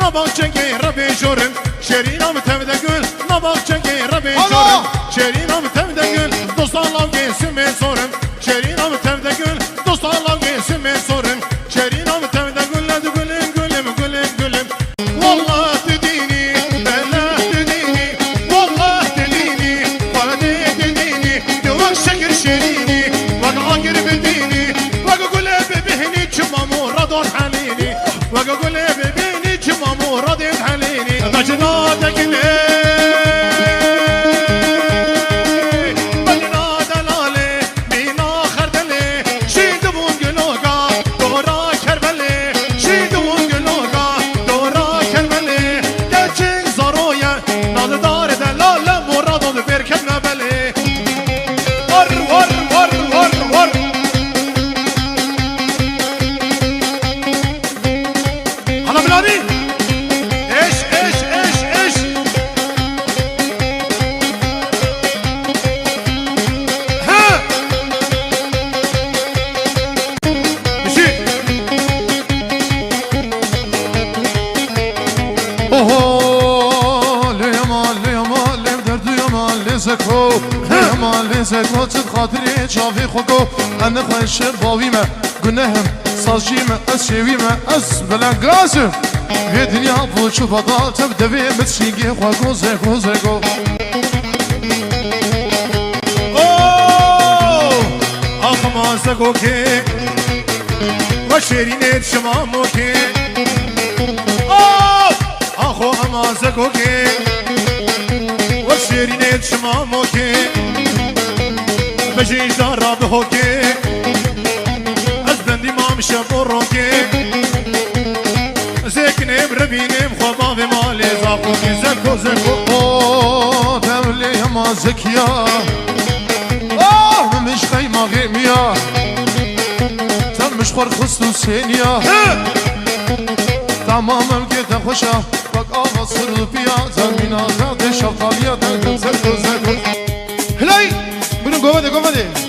نباق چنگی ربی جورم شیرینم تمده گل نباق چنگی ربی جورم شیرینم تمده گل دوستان لاغی سمی سورم شیرینم تمده گل دوستان لاغی سمی سورم شیرینم تمده گل ندو گلم گلم گلم گلم والله تدینی بله تدینی والله تدینی فردی تدینی دوک شکر شیرینی وقت آگر بدینی وقت گله ببینی چما مرادان حلینی وقت گله ببینی چما مرادان حلینی بجنا دکنی زكوة خاطري شافي خدو أنا خايش باويمة قنهم صاجيمة أسيويمة أس بلا قاسم في دنيا بوشو فضال تبدأ في متشيقي خواكو زيكو زيكو أخما زكوكي وشيرينيت شماموكي أخو أما زكوكي وشيرينيت شماموكي بجيش دارا بهوكي أزبندي ما مشى بروكي زيكني بربيني بخبا في مالي زاقوكي زكو زكو تملي ما زكيا مش خيمة غيميا تم مش خور خصو سينيا تماما كده خوشا بك آفا صرفيا زمينا زاد شفطاليا تنكم زكو زكو هلاي بنو قوة قوة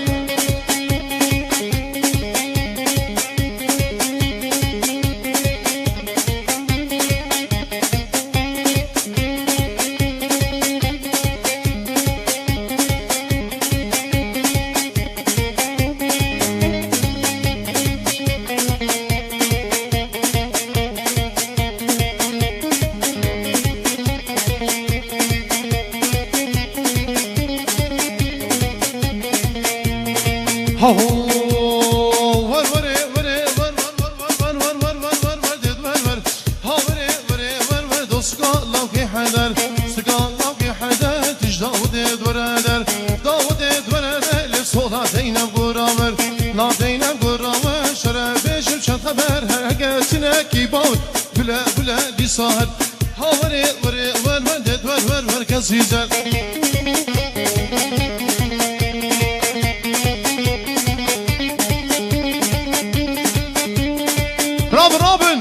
رابن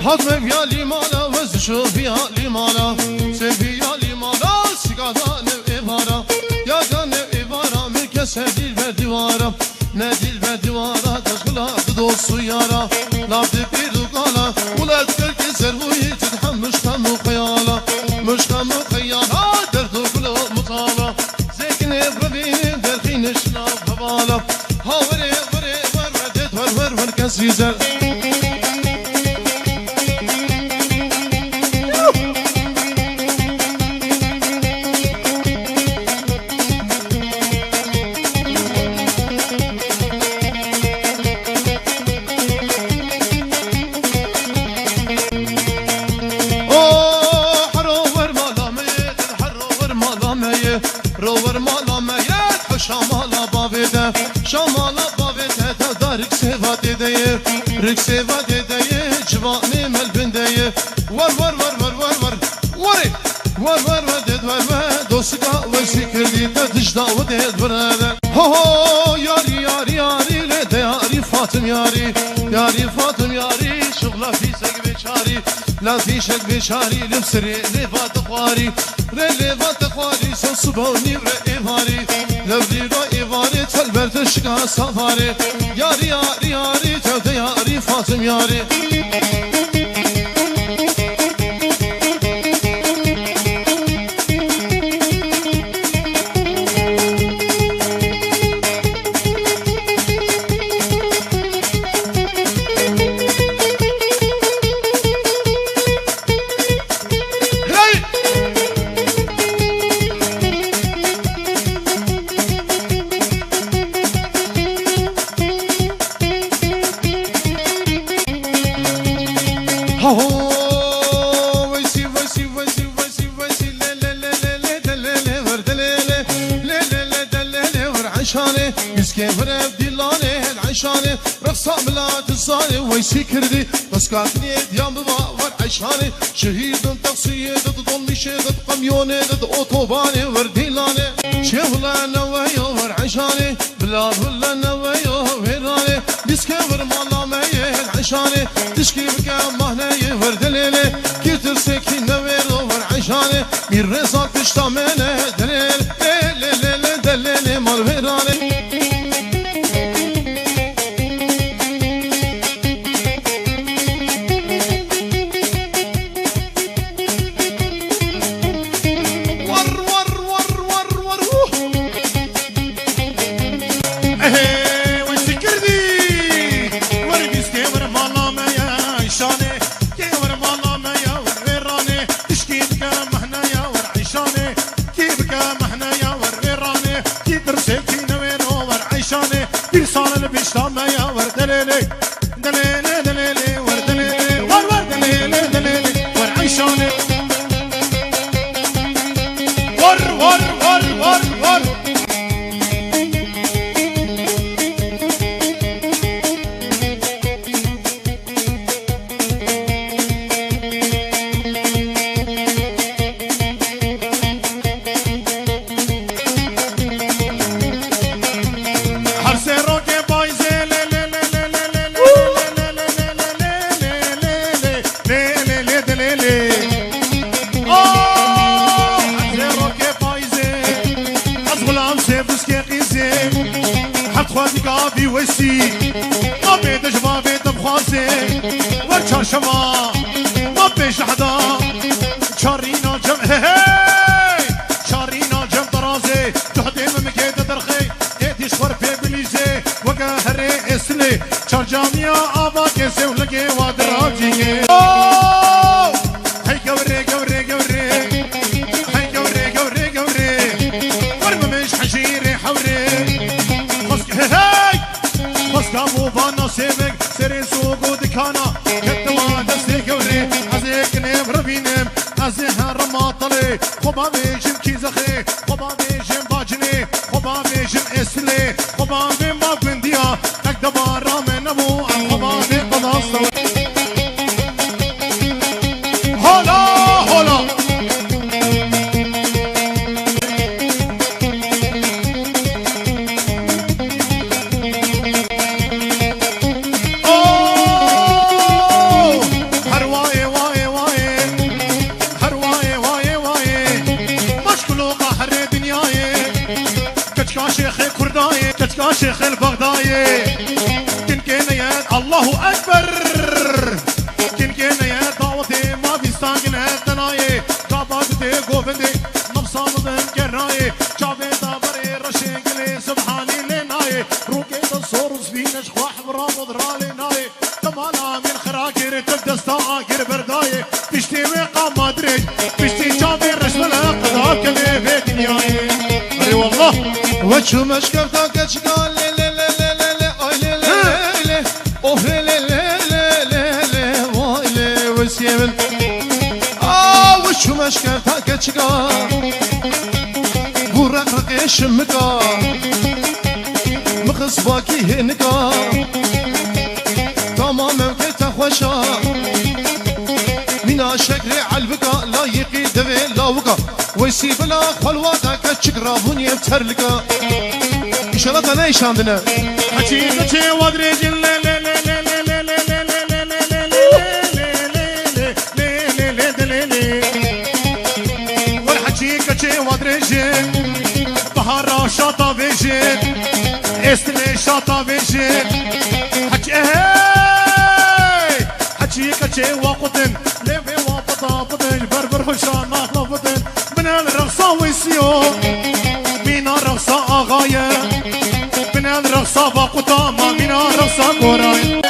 حضر يا لمالا وزشوف يا لمالا سيفي يا لمالا سيقادا نوئبارا يا جان نوئبارا مركز هديل بدوارا نديل بدوارا تشغلا بدوسو يارا نافد بيردوغالا ولاد كرك زروي تدحم مشخم وخيالا مشخم وخيالا دردو كله مطالا زيكني بربيني درخين شناف ببالا هاوري وري ور ودد ور ور ور كسيزر روور مالا ميت شمالا باوده شمالا باوده تدارك سيفات ديه رك سيفات ديه جواني ملبنده ور ور ور ور ور ور وري ور ور ور دد ور ور دوسكا وسكر دي تجدا ودد ور هو ياري ياري ياري لد ياري فاطم ياري ياري فاطم ياري شغله في سق بشاري لا في شق بشاري لبسري لفات خواري لفات خواري صبوني رئيفاري لو دي رئيفاري تلبرت شكا سفاري ياري ياري ياري lazım yari ويسي كردي بس كاتني ديام بباور عشاني شهيد تقصية ضد ظلمي ضد قميوني ضد اوتوباني ورديلاني شيخ نويا ور عشاني بلاد ولا نويا ويراني ديسكفر مالا ميل عشاني تشكي بك مهني وردليلي كي ترسكي نوير ور عشاني مير رزاق تشتامني دليل دليلي مال ويراني شيخ البغداي كن كينيات الله أكبر كن كينيات دعوتي ما في ستانجن هالتناي كاباتي قوفندي نبصامدن كراي شعبي دابري رشيقلي سبحاني لناي روكي تصورس فينش خواح برامض رالي ناي تمالا من خراكر تبدس تاكر برداي بشتي وقا مدرج بشتي شعبي رشملها قضاك اللي في دنياي اي والله وشو مشكفتك اشقال لي لي لي لي لي لي اي لي لي لي اوه لي لي لي لي لي واي لي وسيمن وشو مشكفتك اشقال ورقرق شمكا مخص باكي هنكا تماما كتا خوشا من شكري علبكا لا يقي دوي لاوكا ويسي بلا خلواتك تشكرابون يفترلكا إن شاء الله تناي شاندنا حكي حكي ودريج لا لا لا لا لا لا لا لا والحكي كشي ودريج بحر شاطا بيجي استلي شاطا بيجي حكي أشي وقتن لبي وقتا بطن بربر خشان ناخلو بطن من الرقصة ويسيو من الرقصة آغاية من الرقصة وقتا ما من الرقصة قراي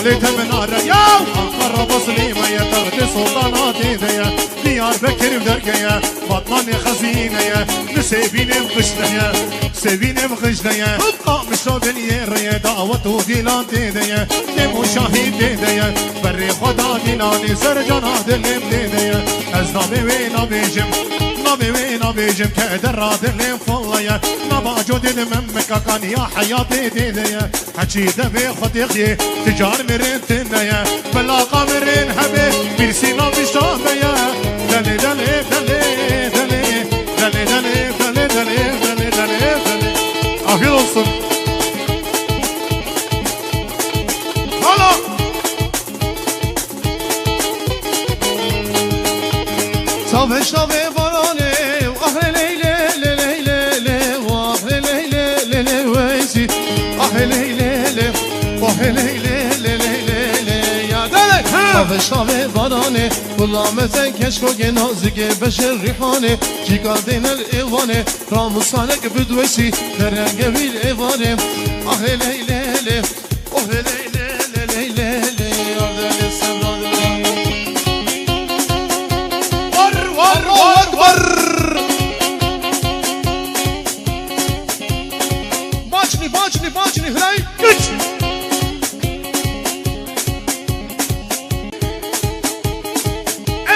وليت من الريا أنقر بصليمة يا تغدي سلطاناتي ذيا ديار بكر بدركيا بطلاني خزينة نسيبيني بخشنيا سيبيني بخشنيا مشو دنيا ريا دعوتو ديلانتي ذيا نمو شاهد ذيا بري خدا ديلاني سرجانا دلم ذيا أزنابي وينا بيجم نبي وينا بيجم كادر رادلم فضيا نبا جودي دممك كان يا حياتي ذيا حكي دبي خطيقي تجار مرين تنيا بلا قمرين حبيب بيرسينا بشاميا دلي دلي دلي دلي دلي دلي دلي دلي دلي دلي دلي afiyet olsun. Hala. Tabe şabe barane ah leyle le leyle le ah leyle le le vezi ah leyle le ah leyle le leyle le ya dale tabe şabe barane bulameten keşko genazige beşer rihane cikadin el evane ramusane bedvesi derenge bil evane ah leyle le ah leyle le leyle le ya dale sevdalı Bacını hıray güç.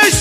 Eş.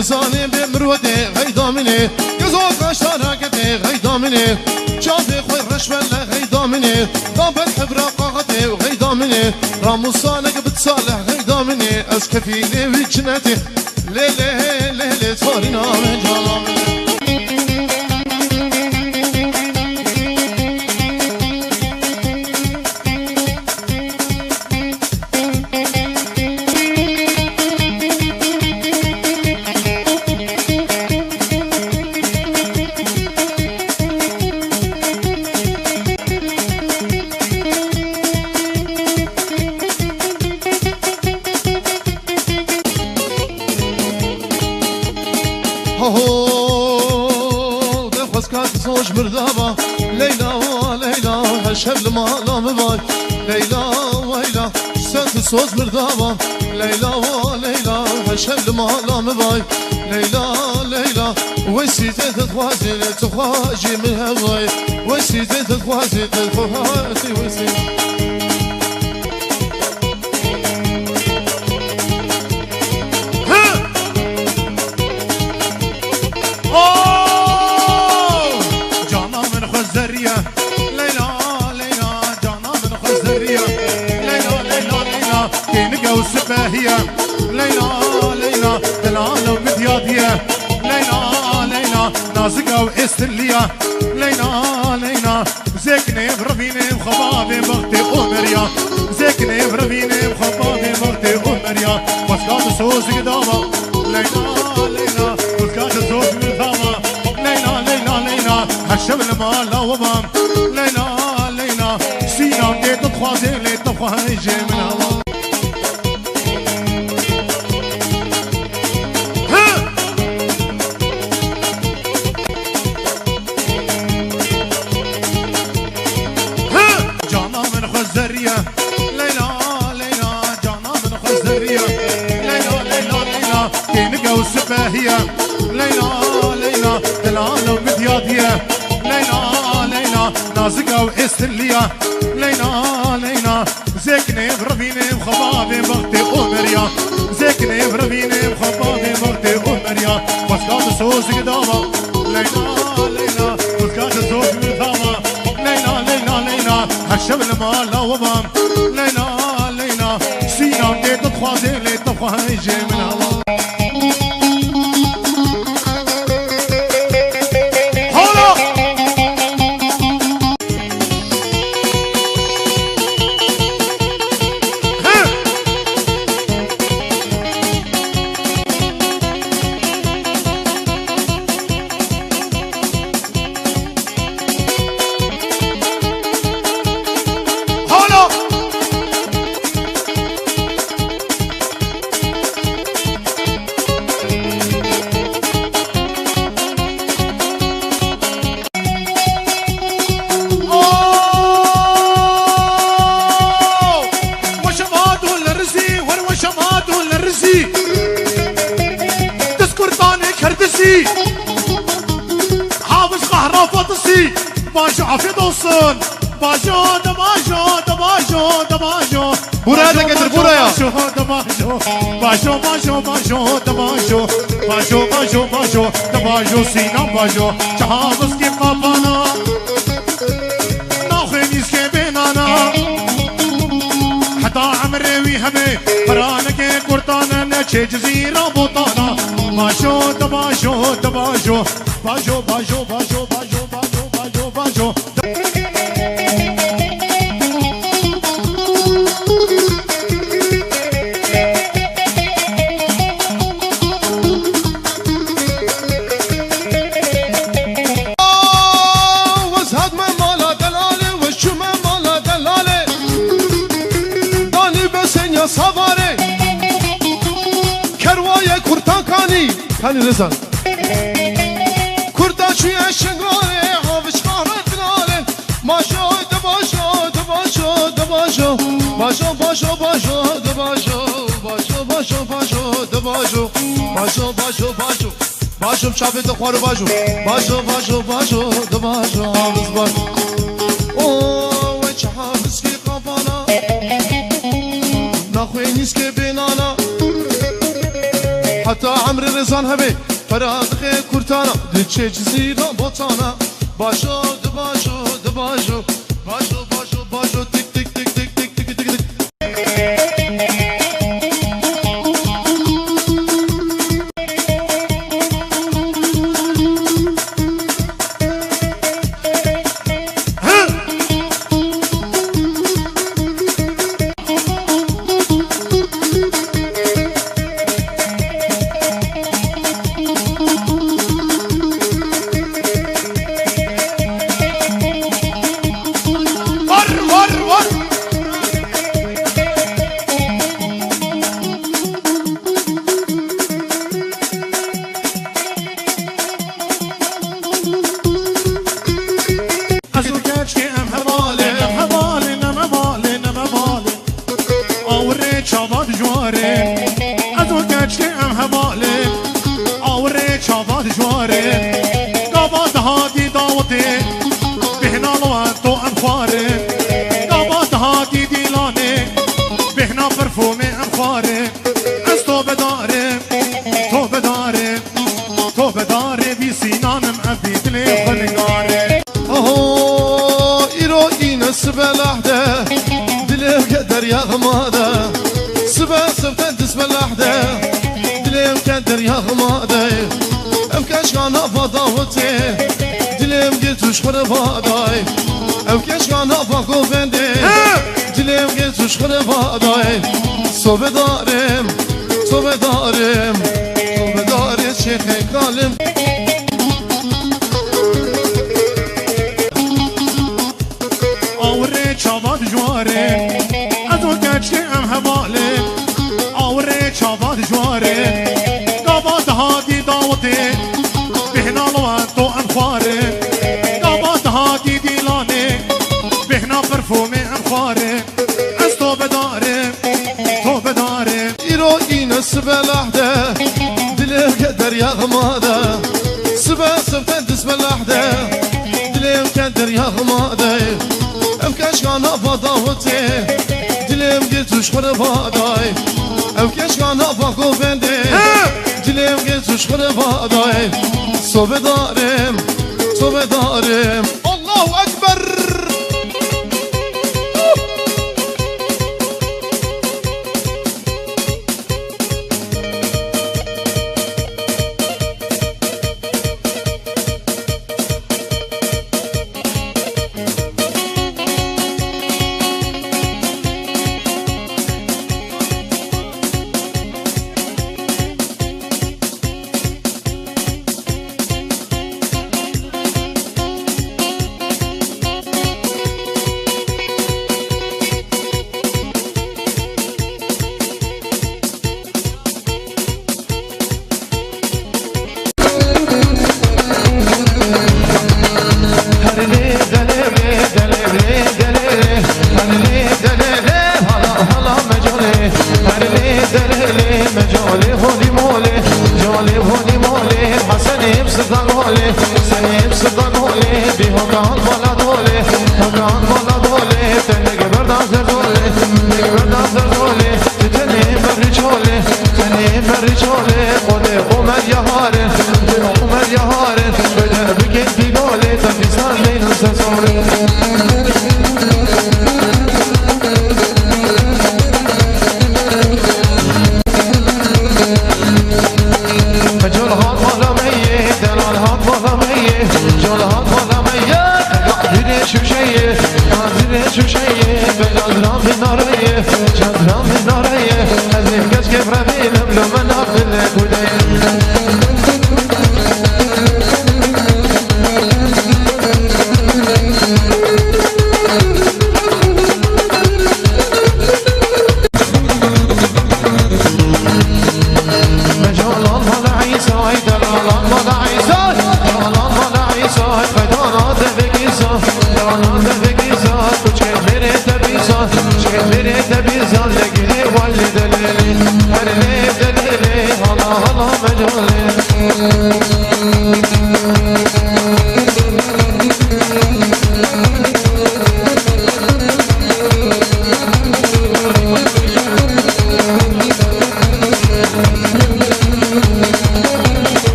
رزاني بمرودي غيدامني يزوق عشان هكتي غيدامني شافي خوي رشوة لا غيدامني طاب الحبرة قاغتي وغيدامني راموسانك بتصالح غيدامني اسكفيني وجناتي ليلي ليلي صارينا من جلامني زوج مردابة ليلى وليلى هالشبل ما لا مباي ليلى ويلى سنت زوج مردابة ليلى وليلى هالشبل ما لا مباي ليلى ليلى وسيدة تخوازي تخواجي من هواي وسيدة تخوازي تخوازي وسيدة جانا من خزرية ليلى ليلى جانا من خزرية ليلى ليلى ليلى كينقا وسباهية ليلى ليلى دلالة ومديادية ليلى ليلى نازقة وإستلية ليلى ليلى زيكني بربيني بخبابي بغتي أمريا زيكني بربيني بخبابي بغتي أمريا وسكات سوز قدامة ليلى ليلى وسكات سوز قدامة ليلى ليلى ليلى هالشبل ما لا وبام ليلى ليلى سيام دي تخوازي لي تخواجي من هوا وسباهية ليلى ليلى دلالة ومديادية ليلى ليلى نازقة وإستلية ليلى ليلى زيكني بربيني بخبابي بغتي أمريا زيكني بربيني بخبابي بغتي أمريا وسكات سوز قدامة ليلى ليلى وسكات سوز قدامة ليلى ليلى ليلى هالشبل ما لا وبام ليلى ليلى سيام دي تخوازي لي تخواجي من هوا حافظ قهرة فطسي باجو عفيد وصل باجو دباجو دباجو دباجو برا هذا قدر برا يا دباجو باجو باجو باجو دباجو باجو باجو باجو دباجو سينا باجو حافظ كي قبانا ناخذ كي بينانا حتى عمري ويهمي فرانك كورتانا نشي جزيرة بوطانا باجو دباجو دباجو باجو باجو باجو باجو باجو باجو باجو وزهد من مالا دلالي وشو من مالا دلالي داني بسن يا صباري كروايا كورتان كاني رزان كورتا شوية شنغالي حافظ قهرة دلالي ماشو دباشو دباشو دباشو باشو باشو باشو دباشو باشو باشو باشو دباشو باشو باشو باشو باشو مشافي تخوارو باشو باشو باشو باشو دباشو حافظ باشو اوه وش حافظ كي قبانا ناخوي نيسكي بينانا حتى عمري رزان هبي فرادخي كورتانا دچه جزيرة بوطانا باشو دباشو دباشو باشو باشو باشو تك تك تك تك تك تك تك تك أبي دلي خلقاري آها ایرو این سبلحده دلم قدر یغماده سبتن تسبلحده دلم قدر یغماده ام کشکان فضاوته دلم گتوش خربادای ام کشکان فاکو بنده دلم گتوش خربادای صبح دارم شیخ کالم آوره چاباد جواره از اون گشتی ام حواله آوره چاباد جواره قاباد هادی داوته بهنالو تو انخواره قاباد هادی دیلانه بهنا پرفوم انخواره از تو بداره ایرو این سبلحده دلم قدر یغماده سبتن تسبلحده دلم قدر یغماده ام کشکان فضاوته دلم گتوش خربادای ام کشکان فاکو بنده دلم گتوش خربادای صبح دارم الله اکبر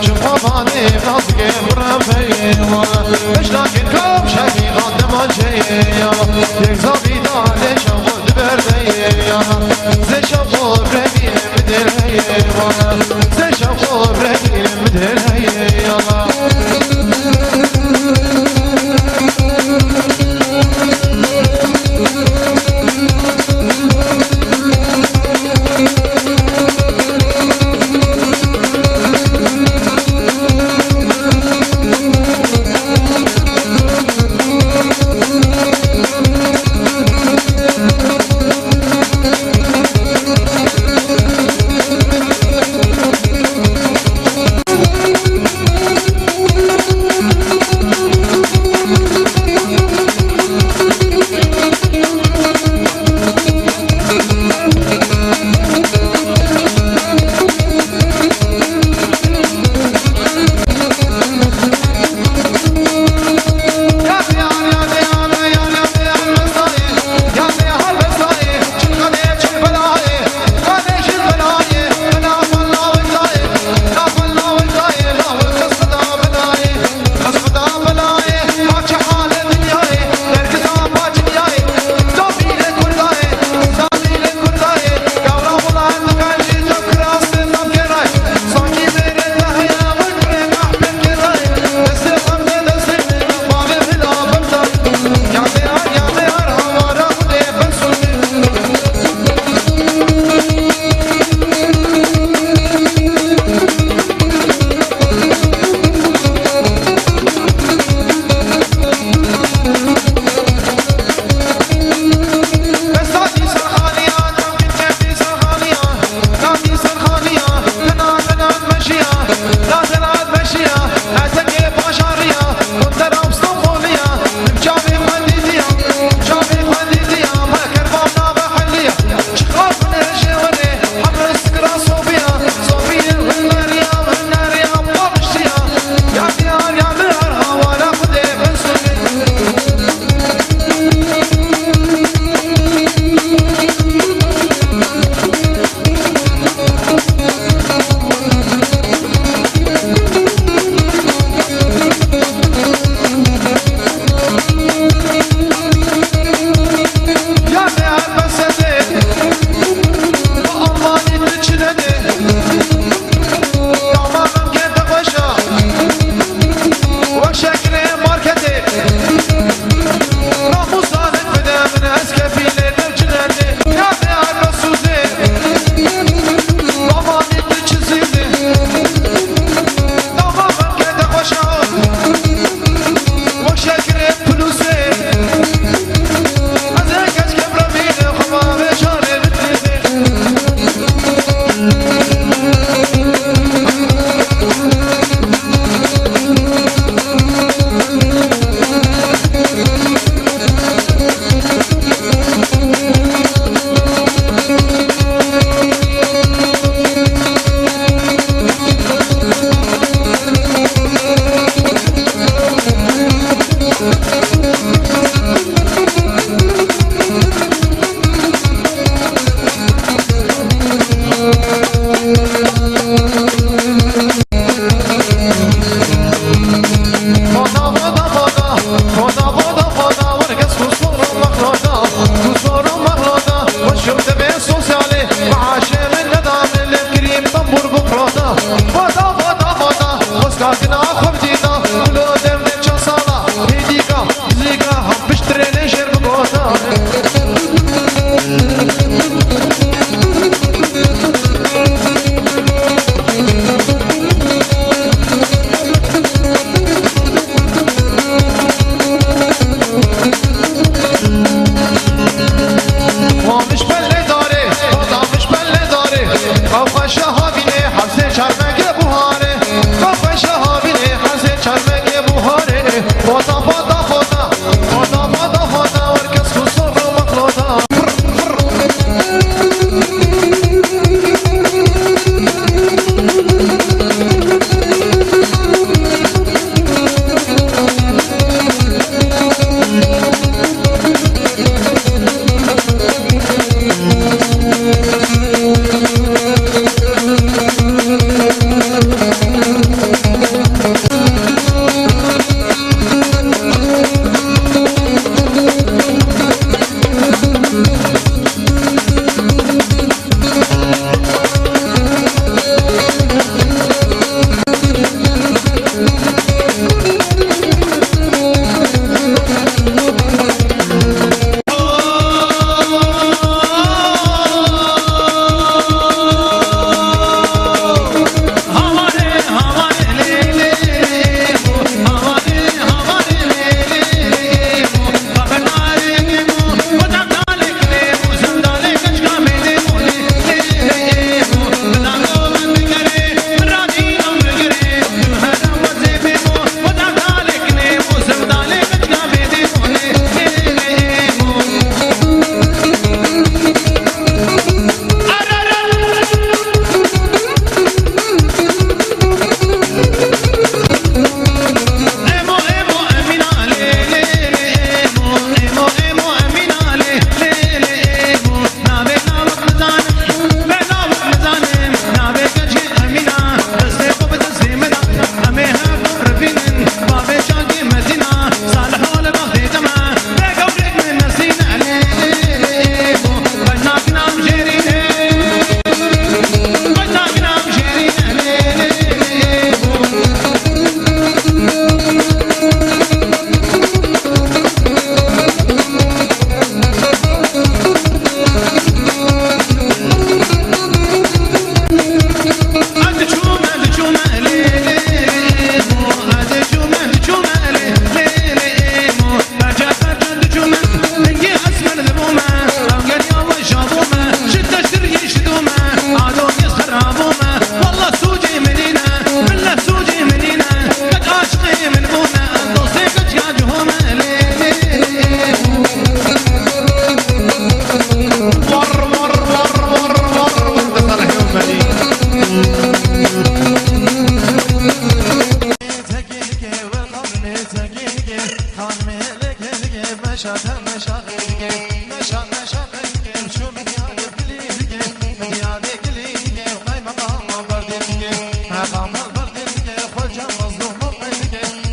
شفافاني راسك مربي مش لكن كم شهيد دمان جيا يكزابي دالي شغل بردي زي شغل برمي مدل هيا زي شغل برمي مدل هيا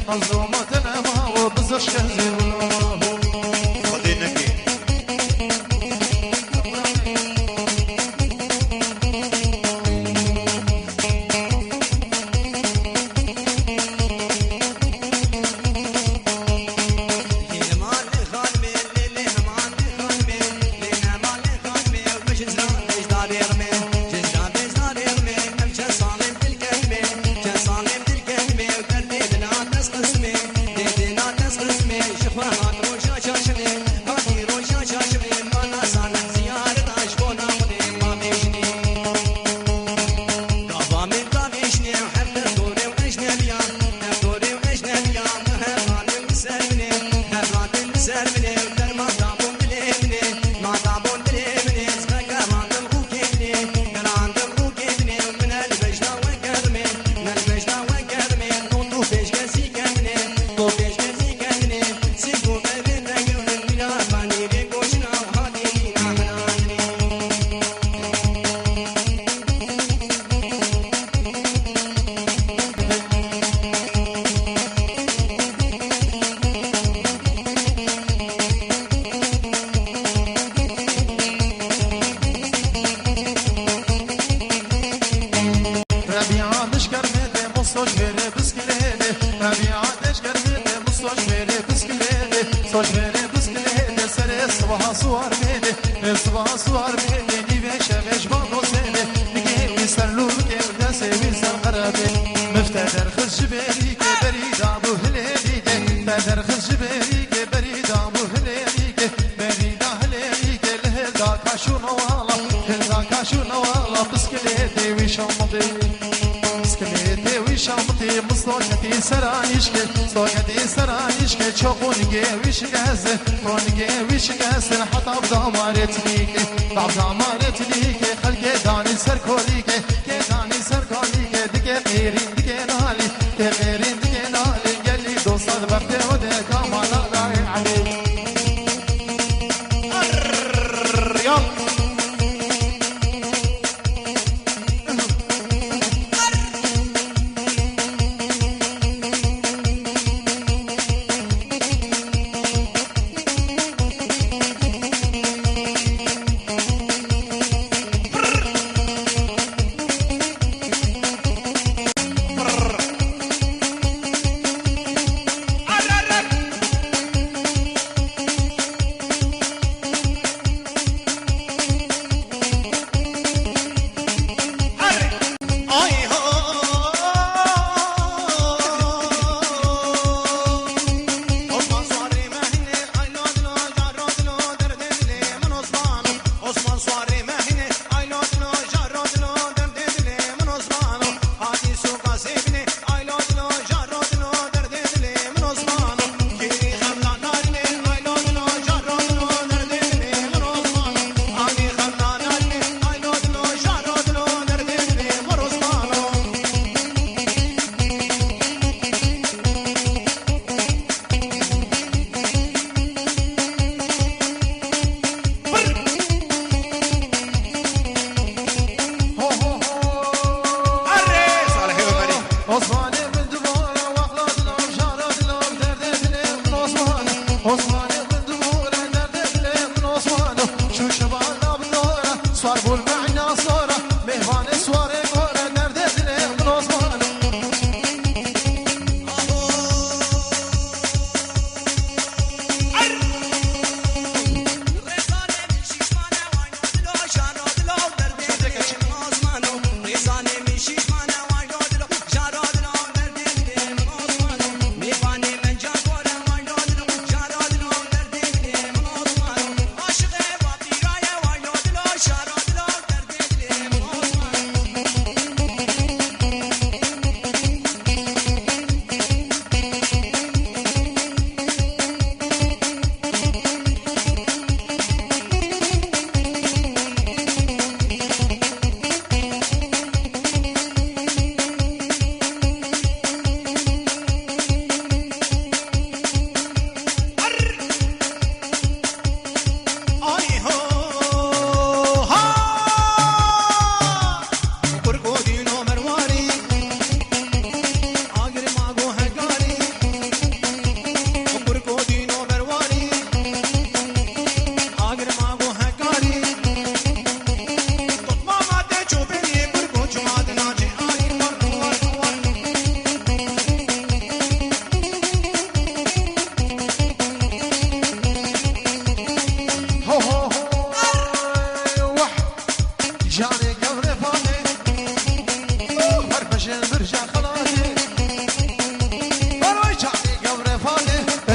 مظلومة ما وبزرش كنزي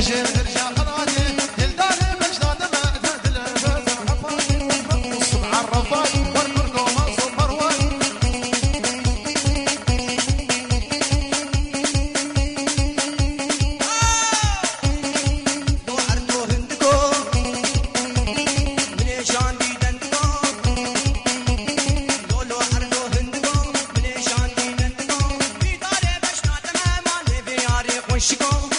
هجر هرجع قراني دلدار مجداد ما دل الرفاق الصبح الرفاق والكركو منصوب مروان She gone.